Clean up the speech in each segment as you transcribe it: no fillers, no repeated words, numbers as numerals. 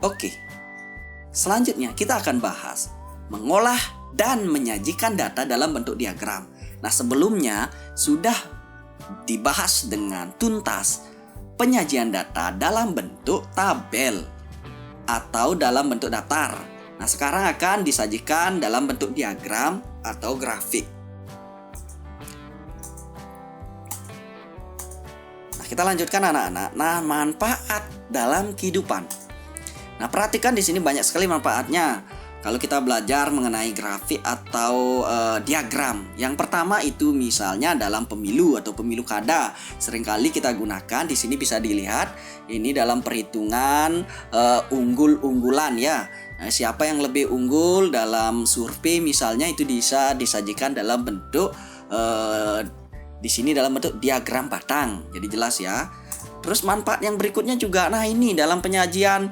Oke, selanjutnya kita akan bahas mengolah dan menyajikan data dalam bentuk diagram. Nah, sebelumnya sudah dibahas dengan tuntas penyajian data dalam bentuk tabel atau dalam bentuk daftar. Nah, sekarang akan disajikan dalam bentuk diagram atau grafik. Nah, kita lanjutkan anak-anak. Nah, manfaat dalam kehidupan. Nah, perhatikan di sini banyak sekali manfaatnya kalau kita belajar mengenai grafik atau diagram. Yang pertama itu misalnya dalam pemilu atau pemilu kada. Seringkali kita gunakan, di sini bisa dilihat ini dalam perhitungan unggul-unggulan ya. Nah, siapa yang lebih unggul dalam survei misalnya itu bisa disajikan dalam bentuk di sini dalam bentuk diagram batang. Jadi jelas ya. Terus manfaat yang berikutnya juga, nah ini dalam penyajian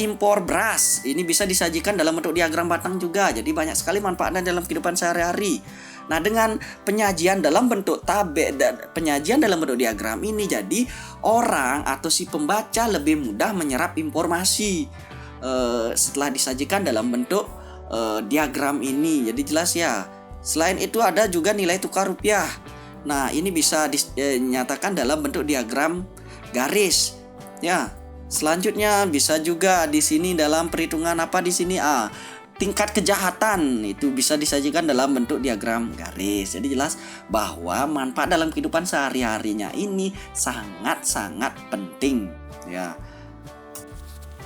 impor beras, ini bisa disajikan dalam bentuk diagram batang juga. Jadi banyak sekali manfaatnya dalam kehidupan sehari-hari. Nah, dengan penyajian dalam bentuk tabel dan penyajian dalam bentuk diagram ini, jadi orang atau si pembaca lebih mudah menyerap informasi setelah disajikan dalam bentuk diagram ini. Jadi jelas ya. Selain itu ada juga nilai tukar rupiah. Nah, ini bisa dinyatakan dalam bentuk diagram garis. Ya. Selanjutnya bisa juga di sini dalam perhitungan apa di sini? Tingkat kejahatan itu bisa disajikan dalam bentuk diagram garis. Jadi jelas bahwa manfaat dalam kehidupan sehari-harinya ini sangat-sangat penting, ya.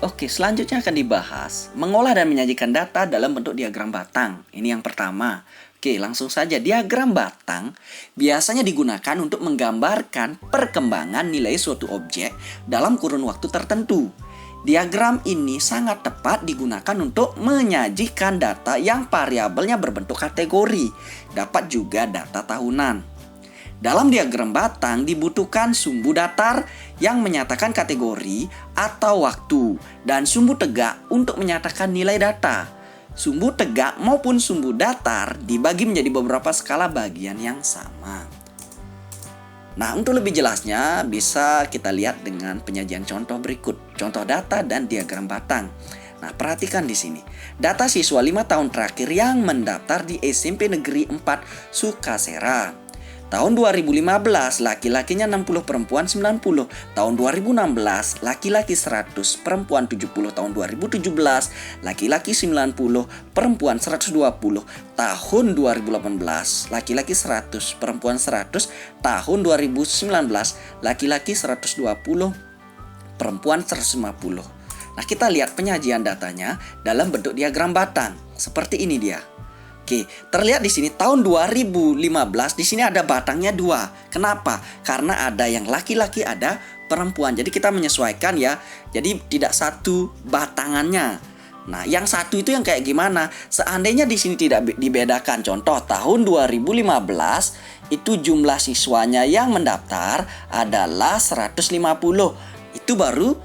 Oke, selanjutnya akan dibahas mengolah dan menyajikan data dalam bentuk diagram batang. Ini yang pertama. Oke, langsung saja. Diagram batang biasanya digunakan untuk menggambarkan perkembangan nilai suatu objek dalam kurun waktu tertentu. Diagram ini sangat tepat digunakan untuk menyajikan data yang variabelnya berbentuk kategori, dapat juga data tahunan. Dalam diagram batang dibutuhkan sumbu datar yang menyatakan kategori atau waktu dan sumbu tegak untuk menyatakan nilai data. Sumbu tegak maupun sumbu datar dibagi menjadi beberapa skala bagian yang sama. Nah, untuk lebih jelasnya bisa kita lihat dengan penyajian contoh berikut. Contoh data dan diagram batang. Nah, perhatikan di sini. Data siswa 5 tahun terakhir yang mendaftar di SMP Negeri 4 Sukasera. Tahun 2015 laki-lakinya 60, perempuan 90. Tahun 2016 laki-laki 100, perempuan 70. Tahun 2017 laki-laki 90, perempuan 120. Tahun 2018 laki-laki 100, perempuan 100. Tahun 2019 laki-laki 120, perempuan 150. Nah, kita lihat penyajian datanya dalam bentuk diagram batang. Seperti ini dia. Oke, terlihat di sini tahun 2015 di sini ada batangnya 2. Kenapa? Karena ada yang laki-laki, ada perempuan. Jadi kita menyesuaikan ya. Jadi tidak satu batangannya. Nah, yang satu itu yang kayak gimana? Seandainya di sini tidak dibedakan. Contoh tahun 2015 itu jumlah siswanya yang mendaftar adalah 150. Itu baru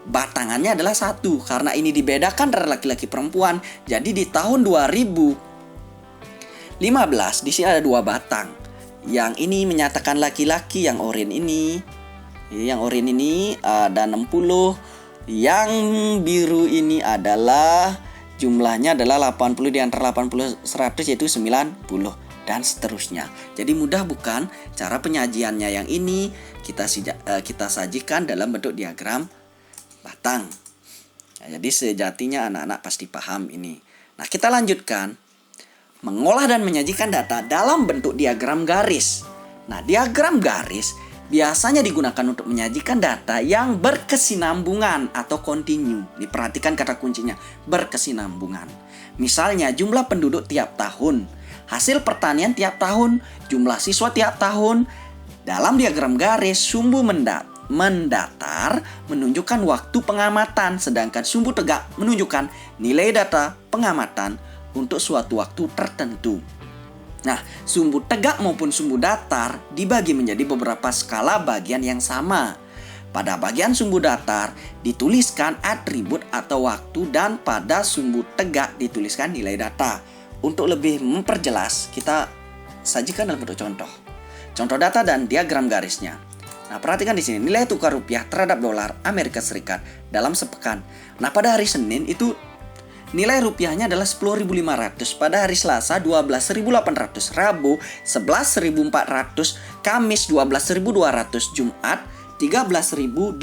batangannya adalah 1. Karena ini dibedakan dari laki-laki perempuan. Jadi di tahun 2015 di sini ada 2 batang. Yang ini menyatakan laki-laki, yang oranye ini. Yang oranye ini ada 60. Yang biru ini adalah jumlahnya adalah 80, di antara 80 100 yaitu 90 dan seterusnya. Jadi mudah bukan cara penyajiannya? Yang ini kita sajikan dalam bentuk diagram batang. Nah, jadi sejatinya anak-anak pasti paham ini. Nah, kita lanjutkan. Mengolah dan menyajikan data dalam bentuk diagram garis. Nah, diagram garis biasanya digunakan untuk menyajikan data yang berkesinambungan atau kontinu. Diperhatikan kata kuncinya, berkesinambungan. Misalnya jumlah penduduk tiap tahun, hasil pertanian tiap tahun, jumlah siswa tiap tahun. Dalam diagram garis, sumbu mendatar menunjukkan waktu pengamatan, sedangkan sumbu tegak menunjukkan nilai data pengamatan untuk suatu waktu tertentu. Nah, sumbu tegak maupun sumbu datar dibagi menjadi beberapa skala bagian yang sama. Pada bagian sumbu datar dituliskan atribut atau waktu, dan pada sumbu tegak dituliskan nilai data. Untuk lebih memperjelas, kita sajikan dalam bentuk contoh. Contoh data dan diagram garisnya. Nah, perhatikan di sini nilai tukar rupiah terhadap dolar Amerika Serikat dalam sepekan. Nah, pada hari Senin itu nilai rupiahnya adalah 10.500, pada hari Selasa 12.800, Rabu 11.400, Kamis 12.200, Jumat 13.800,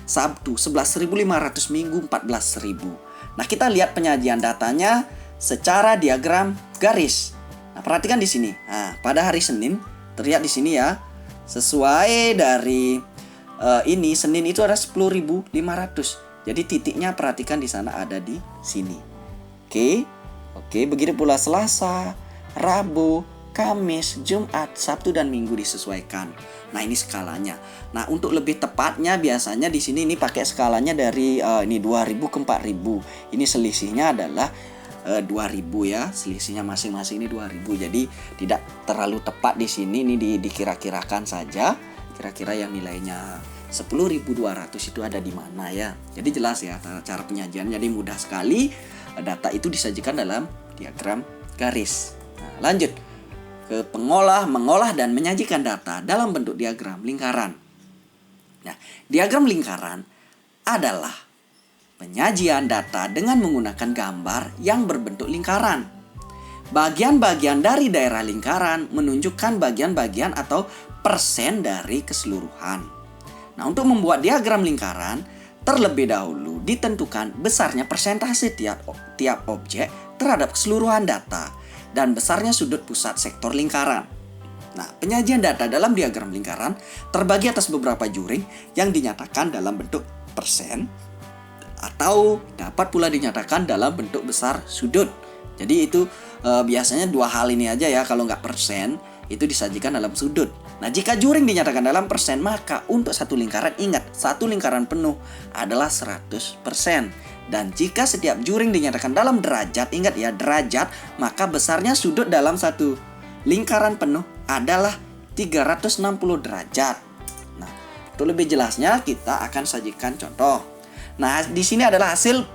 Sabtu 11.500, Minggu 14.000. Nah, kita lihat penyajian datanya secara diagram garis. Nah, perhatikan di sini. Nah, pada hari Senin terlihat di sini ya. Sesuai dari ini Senin itu ada 10.500. Jadi titiknya perhatikan di sana ada di sini. Oke, begitu pula Selasa, Rabu, Kamis, Jumat, Sabtu dan Minggu disesuaikan. Nah, ini skalanya. Nah, untuk lebih tepatnya biasanya di sini ini pakai skalanya dari ini 2000 ke 4000. Ini selisihnya adalah 2000 ya. Selisihnya masing-masing ini 2000. Jadi tidak terlalu tepat di sini, ini dikira-kirakan saja. Kira-kira yang nilainya 10.200 itu ada di mana ya. Jadi jelas ya cara penyajiannya, jadi mudah sekali. Data itu disajikan dalam diagram garis. Nah, lanjut ke mengolah dan menyajikan data dalam bentuk diagram lingkaran. Nah, diagram lingkaran adalah penyajian data dengan menggunakan gambar yang berbentuk lingkaran. Bagian-bagian dari daerah lingkaran menunjukkan bagian-bagian atau persen dari keseluruhan. Nah, untuk membuat diagram lingkaran, terlebih dahulu ditentukan besarnya persentase tiap objek terhadap keseluruhan data dan besarnya sudut pusat sektor lingkaran. Nah, penyajian data dalam diagram lingkaran terbagi atas beberapa juring yang dinyatakan dalam bentuk persen atau dapat pula dinyatakan dalam bentuk besar sudut. Jadi itu biasanya dua hal ini aja ya, kalau nggak persen itu disajikan dalam sudut. Nah, jika juring dinyatakan dalam persen, maka untuk satu lingkaran, ingat, satu lingkaran penuh adalah 100%. Dan jika setiap juring dinyatakan dalam derajat, ingat ya, derajat, maka besarnya sudut dalam satu lingkaran penuh adalah 360 derajat. Nah, untuk lebih jelasnya kita akan sajikan contoh. Nah, di sini adalah hasil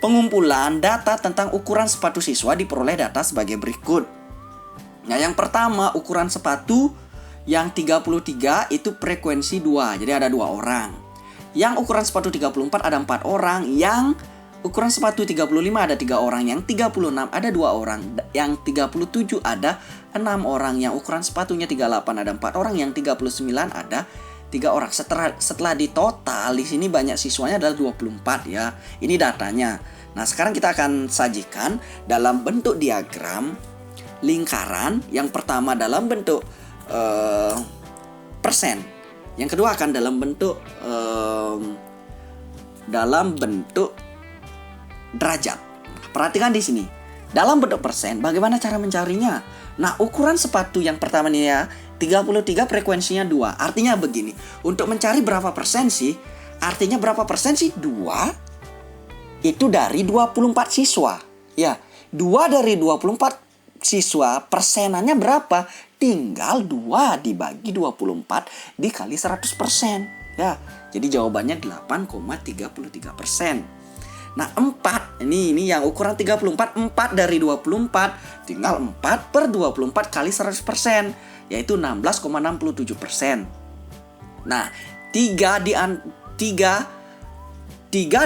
pengumpulan data tentang ukuran sepatu siswa diperoleh data sebagai berikut. Nah, yang pertama ukuran sepatu yang 33 itu frekuensi 2, jadi ada 2 orang. Yang ukuran sepatu 34 ada 4 orang, yang ukuran sepatu 35 ada 3 orang, yang 36 ada 2 orang, yang 37 ada 6 orang, yang ukuran sepatunya 38 ada 4 orang, yang 39 ada 3 orang. Setelah ditotal di sini banyak siswanya adalah 24 ya. Ini datanya. Nah, sekarang kita akan sajikan dalam bentuk diagram lingkaran. Yang pertama dalam bentuk persen. Yang kedua akan dalam bentuk derajat. Perhatikan di sini. Dalam bentuk persen, bagaimana cara mencarinya? Nah, ukuran sepatu yang pertama nih ya, 33 frekuensinya 2. Artinya begini, untuk mencari berapa persen sih? Artinya berapa persen sih? 2 itu dari 24 siswa. Ya, 2 dari 24 siswa, persenannya berapa? Tinggal 2 dibagi 24 dikali 100%. Ya, jadi jawabannya 8,33%. Nah, 4 ini yang ukuran 34, 4 dari 24 tinggal 4 per 24 kali 100%, yaitu 16,67%. Nah, 3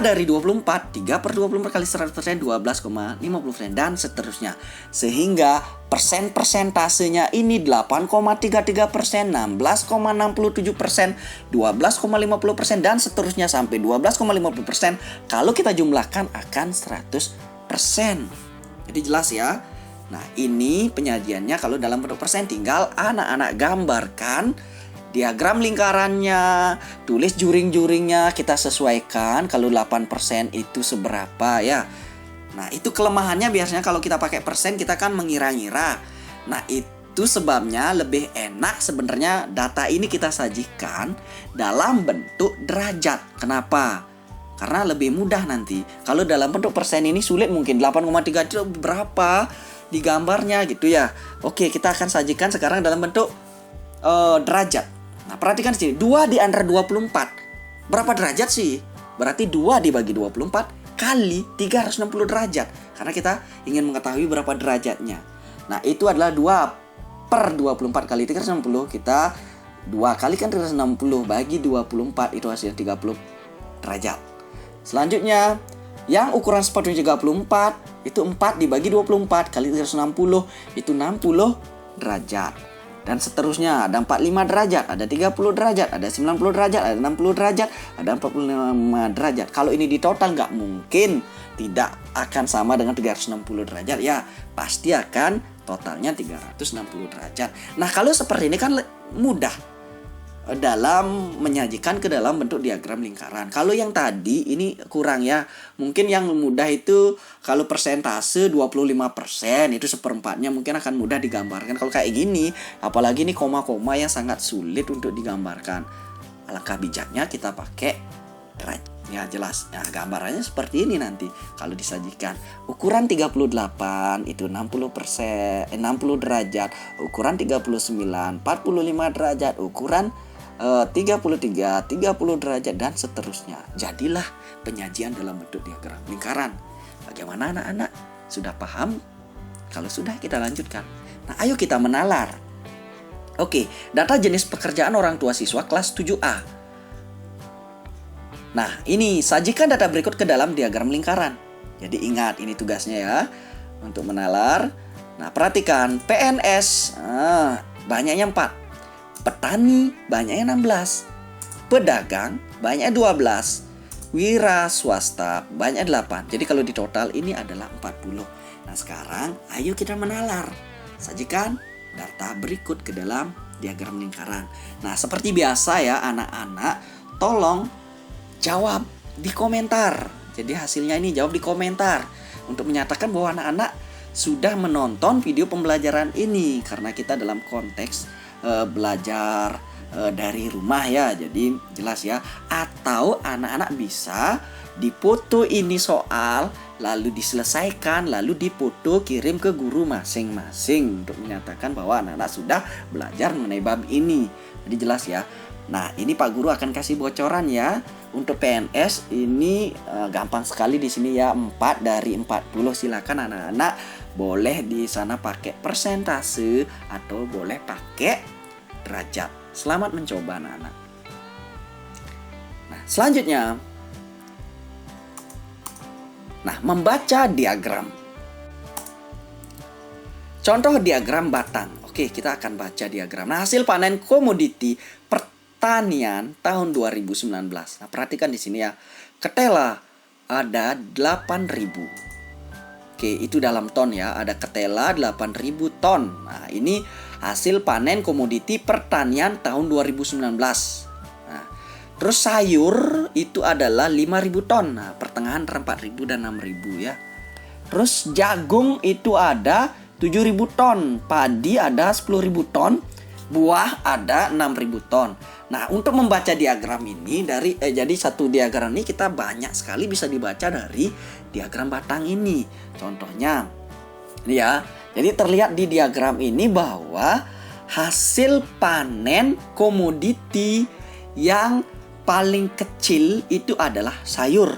dari 24, 3 per 24 kali 100%, 12,50% dan seterusnya. Sehingga persentasenya ini 8,33%, 16,67%, 12,50% dan seterusnya sampai 12,50%. Kalau kita jumlahkan akan 100%. Jadi jelas ya. Nah, ini penyajiannya kalau dalam bentuk persen, tinggal anak-anak gambarkan diagram lingkarannya, tulis juring-juringnya, kita sesuaikan kalau 8% itu seberapa ya. Nah, itu kelemahannya biasanya kalau kita pakai persen kita kan mengira-ngira. Nah, itu sebabnya lebih enak sebenarnya data ini kita sajikan dalam bentuk derajat. Kenapa? Karena lebih mudah nanti. Kalau dalam bentuk persen ini sulit, mungkin 8,3 itu berapa di gambarnya gitu ya. Oke, kita akan sajikan sekarang dalam bentuk derajat. Nah, perhatikan di sini, 2 di antara 24. Berapa derajat sih? Berarti 2 dibagi 24 kali 360 derajat. Karena kita ingin mengetahui berapa derajatnya. Nah, itu adalah 2 per 24 kali 360. Kita 2 kali kan 360 bagi 24 itu hasilnya 30 derajat. Selanjutnya, yang ukuran sepatunya 34 itu 4 dibagi 24 kali 360 itu 60 derajat. Dan seterusnya, ada 45 derajat, ada 30 derajat, ada 90 derajat, ada 60 derajat, ada 45 derajat. Kalau ini di total nggak mungkin tidak akan sama dengan 360 derajat ya. Pasti akan totalnya 360 derajat. Nah, kalau seperti ini kan mudah dalam menyajikan ke dalam bentuk diagram lingkaran. Kalau yang tadi ini kurang ya. Mungkin yang mudah itu kalau persentase 25% itu seperempatnya mungkin akan mudah digambarkan. Kalau kayak gini, apalagi ini koma-koma yang sangat sulit untuk digambarkan. Alangkah bijaknya kita pakai derajat. Ya jelas. Nah, gambarannya seperti ini nanti kalau disajikan. Ukuran 38 itu 60%, 60 derajat. Ukuran 39, 45 derajat. Ukuran 33, 30 derajat dan seterusnya. Jadilah penyajian dalam bentuk diagram lingkaran. Bagaimana anak-anak? Sudah paham? Kalau sudah, kita lanjutkan. Nah, ayo kita menalar. Oke, data jenis pekerjaan orang tua siswa kelas 7A. Nah, ini sajikan data berikut ke dalam diagram lingkaran. Jadi ingat, ini tugasnya ya untuk menalar. Nah, perhatikan PNS banyaknya 4. Petani banyaknya 16. Pedagang banyaknya 12. Wira swasta banyaknya 8. Jadi kalau di total ini adalah 40. Nah, sekarang ayo kita menalar. Sajikan data berikut ke dalam diagram lingkaran. Nah, seperti biasa ya anak-anak, tolong jawab di komentar. Jadi hasilnya ini jawab di komentar untuk menyatakan bahwa anak-anak sudah menonton video pembelajaran ini, karena kita dalam konteks belajar dari rumah ya. Jadi jelas ya. Atau anak-anak bisa dipoto ini soal, lalu diselesaikan, lalu dipoto kirim ke guru masing-masing untuk menyatakan bahwa anak-anak sudah belajar mengenai bab ini. Jadi jelas ya. Nah, ini Pak Guru akan kasih bocoran ya. Untuk PNS ini gampang sekali di sini ya, 4 dari 40. Silakan anak-anak boleh di sana pakai persentase atau boleh pakai derajat. Selamat mencoba anak-anak. Nah, selanjutnya. Nah, membaca diagram. Contoh diagram batang. Oke, kita akan baca diagram. Nah, hasil panen komoditi pertanian tahun 2019. Nah, perhatikan di sini ya. Ketela ada 8.000. Oke, itu dalam ton ya. Ada ketela 8.000 ton. Nah, ini hasil panen komoditi pertanian tahun 2019. Nah, terus sayur itu adalah 5.000 ton. Nah, pertengahan 4.000 dan 6.000 ya. Terus jagung itu ada 7.000 ton. Padi ada 10.000 ton. Buah ada 6.000 ton. Nah, untuk membaca diagram ini jadi satu diagram ini kita banyak sekali bisa dibaca dari diagram batang ini. Contohnya ini ya. Jadi terlihat di diagram ini bahwa hasil panen komoditi yang paling kecil itu adalah sayur.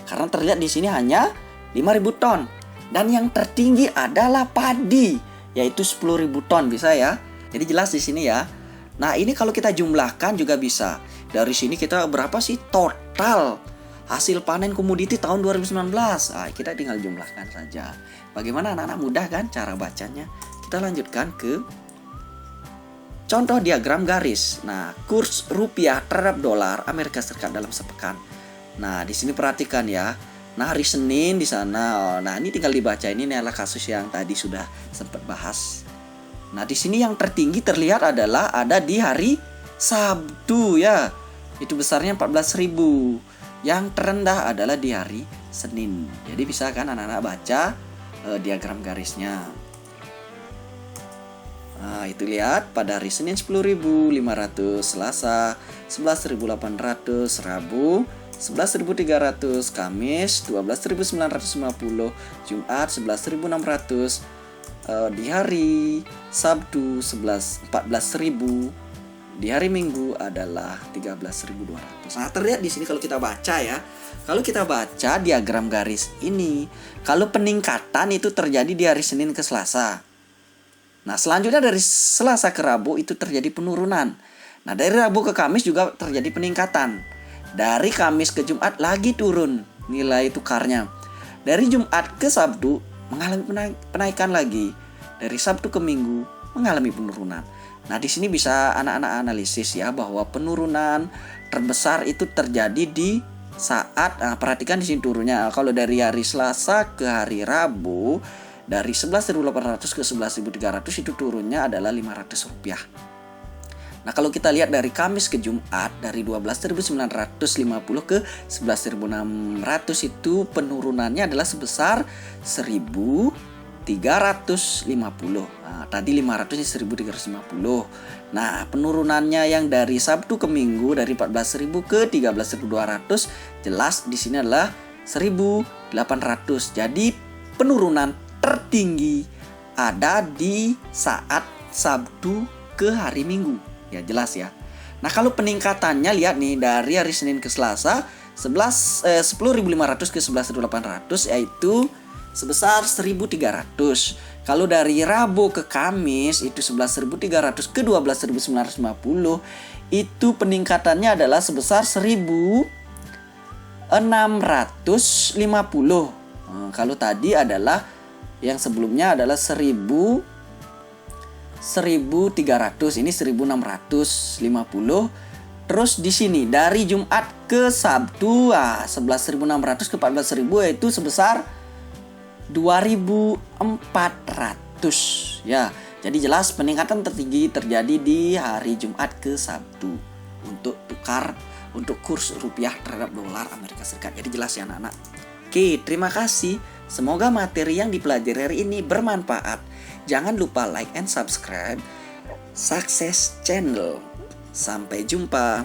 Karena terlihat di sini hanya 5.000 ton. Dan yang tertinggi adalah padi, yaitu 10.000 ton, bisa ya. Jadi jelas di sini ya. Nah, ini kalau kita jumlahkan juga bisa. Dari sini kita berapa sih total hasil panen komoditi tahun 2019? Nah, kita tinggal jumlahkan saja. Bagaimana anak-anak, mudah kan cara bacanya? Kita lanjutkan ke contoh diagram garis. Nah, kurs rupiah terhadap dolar Amerika Serikat dalam sepekan. Nah, di sini perhatikan ya. Nah, hari Senin di sana. Nah, ini tinggal dibaca. Ini adalah kasus yang tadi sudah sempat bahas. Nah, di sini yang tertinggi terlihat adalah ada di hari Sabtu ya. Itu besarnya 14.000. Yang terendah adalah di hari Senin. Jadi bisa kan anak-anak baca diagram garisnya. Nah, itu lihat pada hari Senin 10.500, Selasa 11.800, Rabu 11.300, Kamis 12.950, Jumat 11.600, di hari Sabtu 14.000, di hari Minggu adalah 13.200. Nah, terlihat di sini kalau kita baca ya. Kalau kita baca diagram garis ini, kalau peningkatan itu terjadi di hari Senin ke Selasa. Nah, selanjutnya dari Selasa ke Rabu itu terjadi penurunan. Nah, dari Rabu ke Kamis juga terjadi peningkatan. Dari Kamis ke Jumat lagi turun nilai tukarnya. Dari Jumat ke Sabtu mengalami penaikan lagi. Dari Sabtu ke Minggu mengalami penurunan. Nah, di sini bisa anak-anak analisis ya bahwa penurunan terbesar itu terjadi di saat perhatikan di sini turunnya. Kalau dari hari Selasa ke hari Rabu dari 11.800 ke 11.300 itu turunnya adalah Rp500. Nah, kalau kita lihat dari Kamis ke Jumat dari 12.950 ke 11.600 itu penurunannya adalah sebesar 1.350. Nah, tadi 500 ini 1.350. Nah, penurunannya yang dari Sabtu ke Minggu dari 14.000 ke 13.200 jelas di sini adalah 1.800. Jadi penurunan tertinggi ada di saat Sabtu ke hari Minggu. Ya jelas ya. Nah, kalau peningkatannya lihat nih dari hari Senin ke Selasa 10.500 ke 11.800 yaitu sebesar 1.300. Kalau dari Rabu ke Kamis itu 11.300 ke 12.950 itu peningkatannya adalah sebesar 1.650. Kalau tadi adalah yang sebelumnya adalah 1.300, ini 1.650. Terus di sini dari Jumat ke Sabtu 11.600 ke 14.000 yaitu sebesar 2.400 ya. Jadi jelas peningkatan tertinggi terjadi di hari Jumat ke Sabtu untuk kurs rupiah terhadap dolar Amerika Serikat. Jadi jelas ya anak-anak. Oke, terima kasih. Semoga materi yang dipelajari hari ini bermanfaat. Jangan lupa like and subscribe Success Channel. Sampai jumpa.